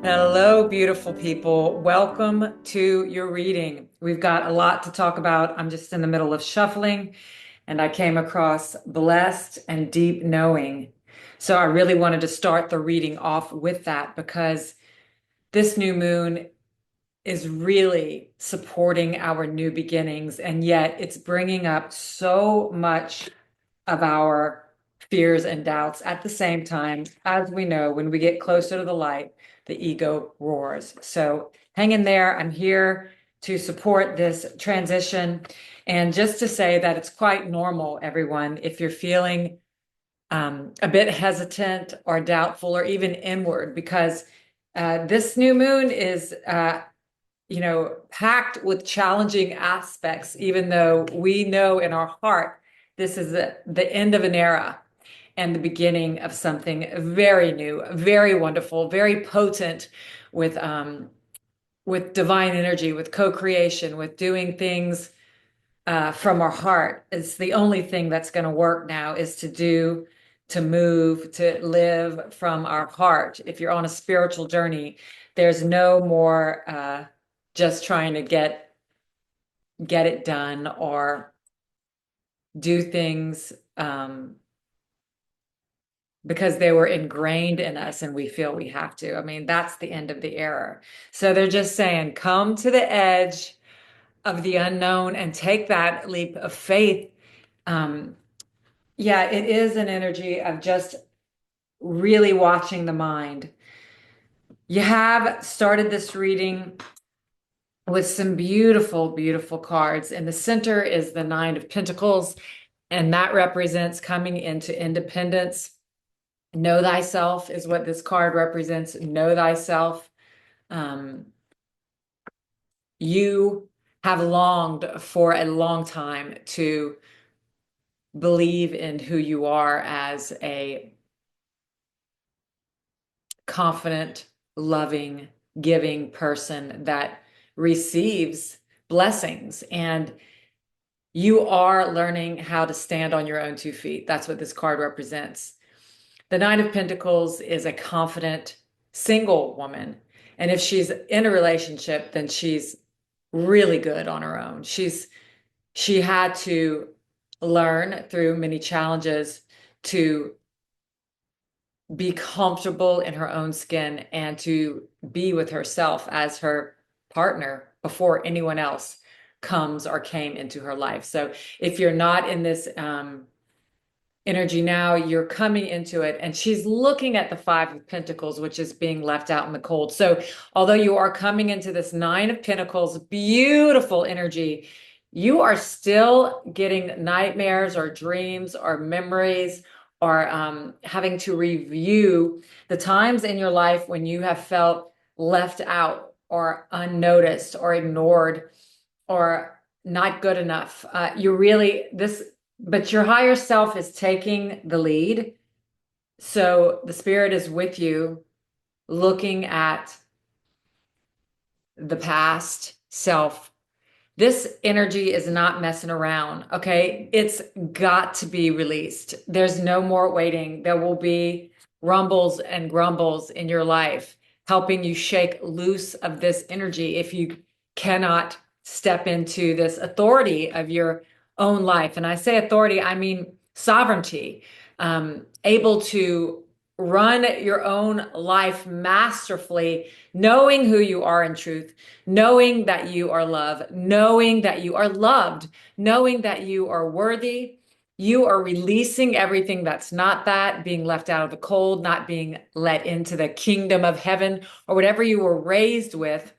Hello, beautiful people. Welcome to your reading. We've got a lot to talk about. I'm just in the middle of shuffling and I came across blessed and deep knowing. So I really wanted to start the reading off with that because this new moon is really supporting our new beginnings, and yet it's bringing up so much of our fears and doubts at the same time. As we know, when we get closer to the light, the ego roars. So hang in there. I'm here to support this transition. And just to say that it's quite normal, everyone, if you're feeling a bit hesitant or doubtful or even inward, because this new moon is packed with challenging aspects, even though we know in our heart this is the end of an era and the beginning of something very new, very wonderful, very potent with divine energy, with co-creation, with doing things from our heart. It's the only thing that's going to work now is to move, to live from our heart. If you're on a spiritual journey, there's no more just trying to get it done or do things because they were ingrained in us and we feel we have to. I mean, that's the end of the era. So they're just saying, come to the edge of the unknown and take that leap of faith. Um, yeah, it is an energy of just really watching the mind. You have started this reading with some beautiful, beautiful cards. In the center is the Nine of Pentacles, and that represents coming into independence. Know thyself is what this card represents. Know thyself. Um, you have longed for a long time to believe in who you are as a confident, loving, giving person that receives blessings. And you are learning how to stand on your own 2 feet. That's what this card represents. The Nine of Pentacles is a confident single woman. And if she's in a relationship, then she's really good on her own. She had to learn through many challenges to be comfortable in her own skin and to be with herself as her partner before anyone else comes or came into her life. So if you're not in this energy now, you're coming into it, and she's looking at the Five of Pentacles, which is being left out in the cold. So although you are coming into this Nine of Pentacles, beautiful energy, you are still getting nightmares or dreams or memories or having to review the times in your life when you have felt left out or unnoticed or ignored or not good enough. You really, but your higher self is taking the lead. So the spirit is with you, looking at the past self. This energy is not messing around, okay? It's got to be released. There's no more waiting. There will be rumbles and grumbles in your life, helping you shake loose of this energy if you cannot step into this authority of your own life. And I say authority, I mean sovereignty, able to run your own life masterfully, knowing who you are in truth, knowing that you are loved, knowing that you are loved, knowing that you are worthy. You are releasing everything that's not that, being left out of the cold, not being let into the kingdom of heaven, or whatever you were raised with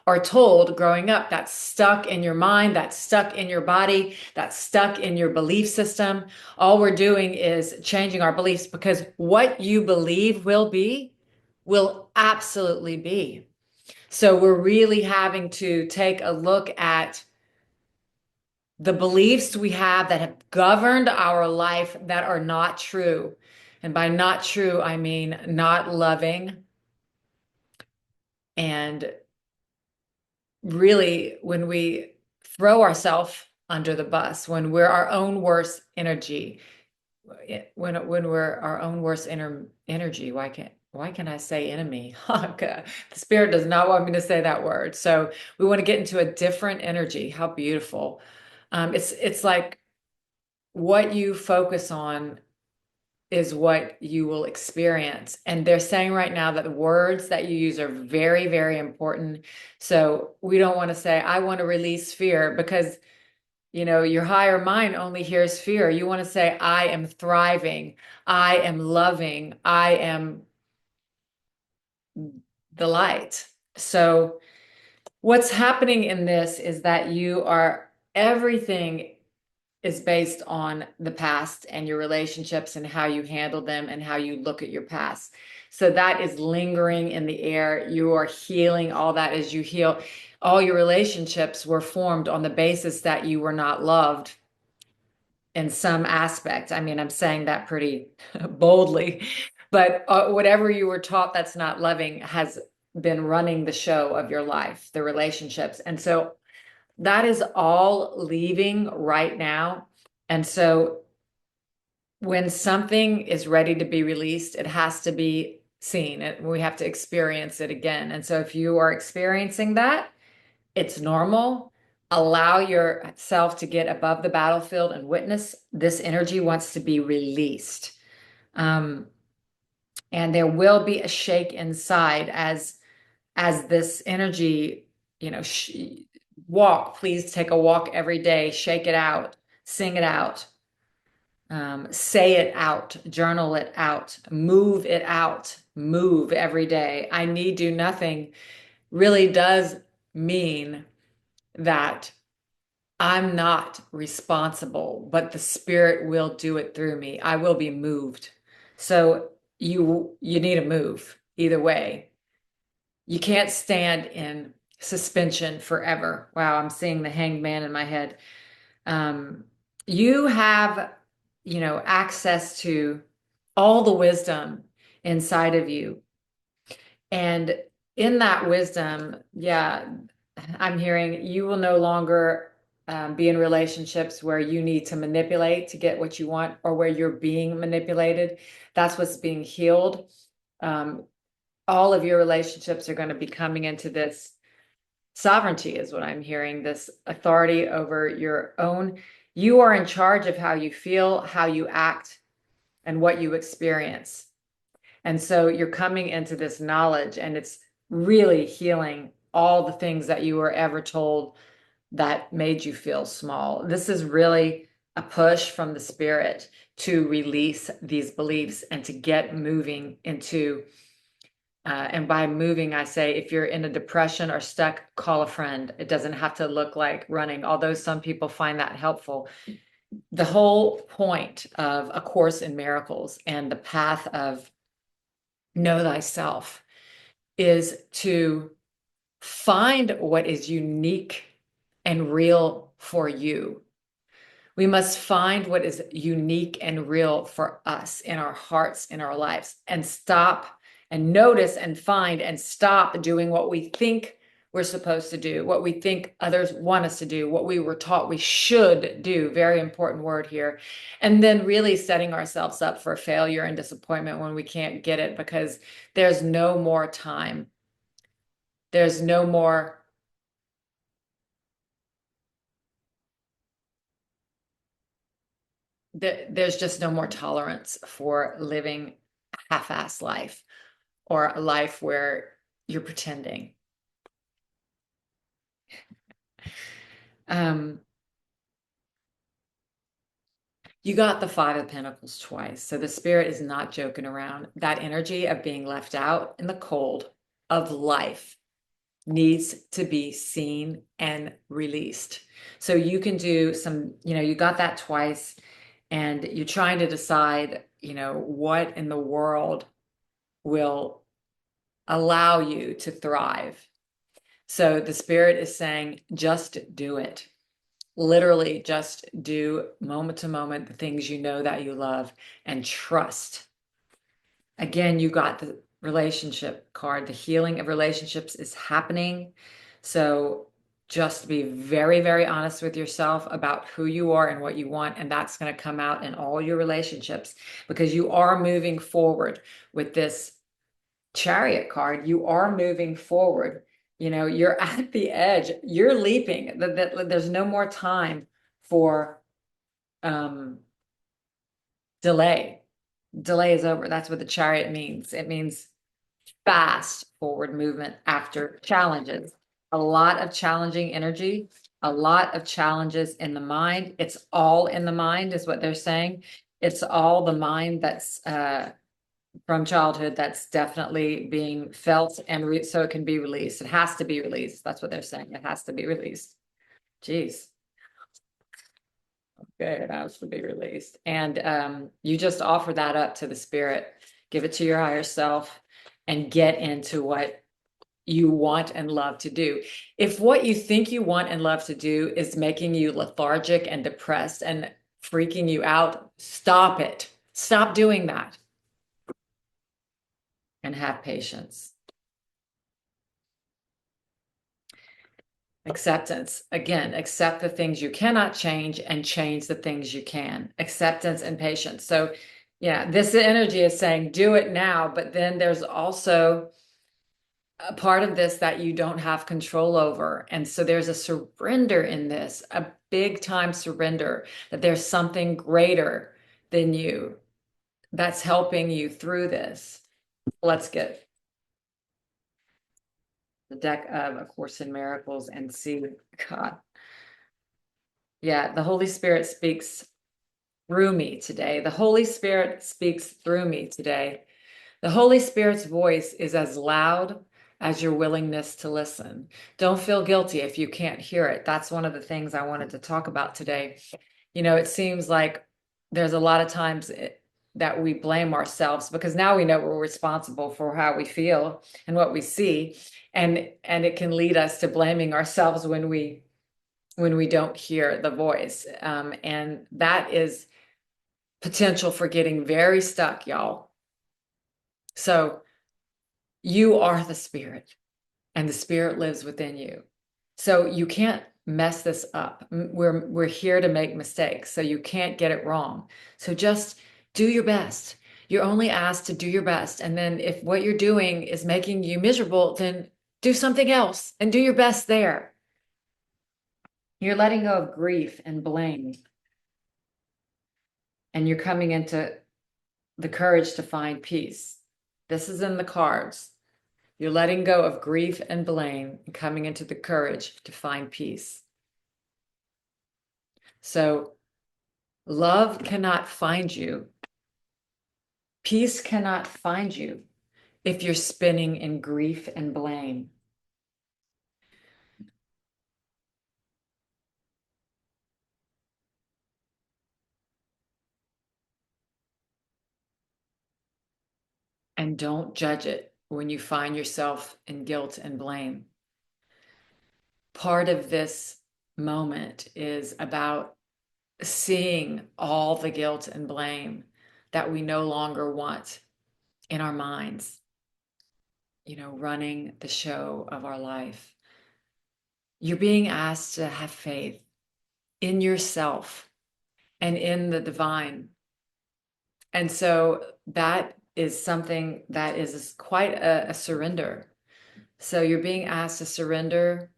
or told growing up, that's stuck in your mind, that's stuck in your body, that's stuck in your belief system. All we're doing is changing our beliefs, because what you believe will absolutely be. So we're really having to take a look at the beliefs we have that have governed our life that are not true. And by not true, I mean not loving. And really, when we throw ourselves under the bus, when we're our own worst energy, when we're our own worst energy, why can't why can I say enemy? The spirit does not want me to say that word. So we want to get into a different energy. How beautiful. It's like what you focus on is what you will experience. And they're saying right now that the words that you use are very, very important. So we don't want to say, I want to release fear, because your higher mind only hears fear. You want to say, I am thriving, I am loving, I am the light. So what's happening in this is that everything is based on the past and your relationships and how you handle them and how you look at your past. So that is lingering in the air. You are healing all that as you heal. All your relationships were formed on the basis that you were not loved in some aspect. I mean, I'm saying that pretty boldly, but whatever you were taught that's not loving has been running the show of your life, the relationships. And so that is all leaving right now. And so when something is ready to be released, it has to be seen. We have to experience it again. And so if you are experiencing that, it's normal. Allow yourself to get above the battlefield and witness this energy wants to be released. And there will be a shake inside as this energy, walk, please take a walk every day, shake it out, sing it out, say it out, journal it out, move it out, move every day. I need do nothing really does mean that I'm not responsible, but the spirit will do it through me. I will be moved. So you need to move either way. You can't stand in suspension forever. Wow, I'm seeing the hanged man in my head. You have, access to all the wisdom inside of you. And in that wisdom, yeah, I'm hearing you will no longer be in relationships where you need to manipulate to get what you want, or where you're being manipulated. That's what's being healed. All of your relationships are going to be coming into this sovereignty, is what I'm hearing, this authority over your own. You are in charge of how you feel, how you act, and what you experience. And so you're coming into this knowledge, and it's really healing all the things that you were ever told that made you feel small. This is really a push from the spirit to release these beliefs and to get moving into, and by moving, I say, if you're in a depression or stuck, call a friend. It doesn't have to look like running, although some people find that helpful. The whole point of A Course in Miracles and the path of Know Thyself is to find what is unique and real for you. We must find what is unique and real for us in our hearts, in our lives, and stop and notice and find and stop doing what we think we're supposed to do, what we think others want us to do, what we were taught we should do. Very important word here. And then really setting ourselves up for failure and disappointment when we can't get it, because there's no more time. There's no more. There's just no more tolerance for living a half-assed life, or a life where you're pretending. Um, you got the Five of Pentacles twice. So the spirit is not joking around. That energy of being left out in the cold of life needs to be seen and released. So you can do some, you got that twice, and you're trying to decide, what in the world will allow you to thrive. So the spirit is saying, just do it. Literally, just do moment to moment the things you know that you love, and trust. Again, you got the relationship card. The healing of relationships is happening. So just be very, very honest with yourself about who you are and what you want. And that's going to come out in all your relationships, because you are moving forward with this Chariot card, you are moving forward. You know, you're at the edge, you're leaping. There's no more time for delay. Delay is over. That's what the chariot means. It means fast forward movement after challenges. A lot of challenging energy, a lot of challenges in the mind. It's all in the mind, is what they're saying. It's all the mind that's from childhood that's definitely being felt, and so it can be released. It has to be released. That's what they're saying. It has to be released. Jeez. Okay, it has to be released. And you just offer that up to the spirit, give it to your higher self, and get into what you want and love to do. If what you think you want and love to do is making you lethargic and depressed and freaking you out, stop it. Stop doing that. And have patience. Acceptance. Again, accept the things you cannot change and change the things you can. Acceptance and patience. So, yeah, this energy is saying do it now, but then there's also a part of this that you don't have control over. And so there's a surrender in this, a big time surrender, that there's something greater than you that's helping you through this. Let's get the deck of A Course in Miracles and see, God. Yeah, the Holy Spirit speaks through me today. The Holy Spirit speaks through me today. The Holy Spirit's voice is as loud as your willingness to listen. Don't feel guilty if you can't hear it. That's one of the things I wanted to talk about today. You know, it seems like there's a lot of times that we blame ourselves because now we know we're responsible for how we feel and what we see. And it can lead us to blaming ourselves when we don't hear the voice. And that is potential for getting very stuck, y'all. So you are the spirit, and the spirit lives within you. So you can't mess this up. We're here to make mistakes, so you can't get it wrong. So just do your best. You're only asked to do your best. And then if what you're doing is making you miserable, then do something else and do your best there. You're letting go of grief and blame. And you're coming into the courage to find peace. This is in the cards. You're letting go of grief and blame and coming into the courage to find peace. So love cannot find you. Peace cannot find you if you're spinning in grief and blame. And don't judge it when you find yourself in guilt and blame. Part of this moment is about seeing all the guilt and blame that we no longer want in our minds, you know, running the show of our life. You're being asked to have faith in yourself and in the divine. And so that is something that is quite a surrender. So you're being asked to surrender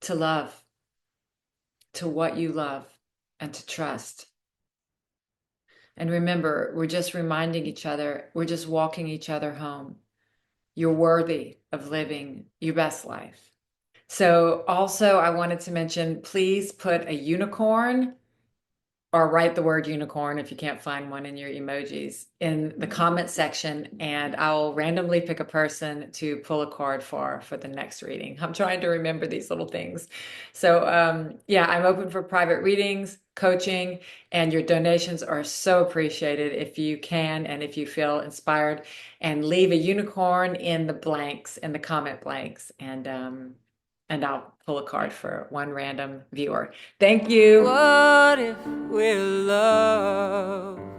to love, to what you love, and to trust. And remember, we're just reminding each other, we're just walking each other home. You're worthy of living your best life. So also I wanted to mention, please put a unicorn or write the word unicorn if you can't find one in your emojis in the comment section, and I'll randomly pick a person to pull a card for the next reading. I'm trying to remember these little things. So yeah, I'm open for private readings, coaching, and your donations are so appreciated if you can and if you feel inspired, and leave a unicorn in the blanks, in the comment blanks, and I'll pull a card for one random viewer. Thank you. What if we're love?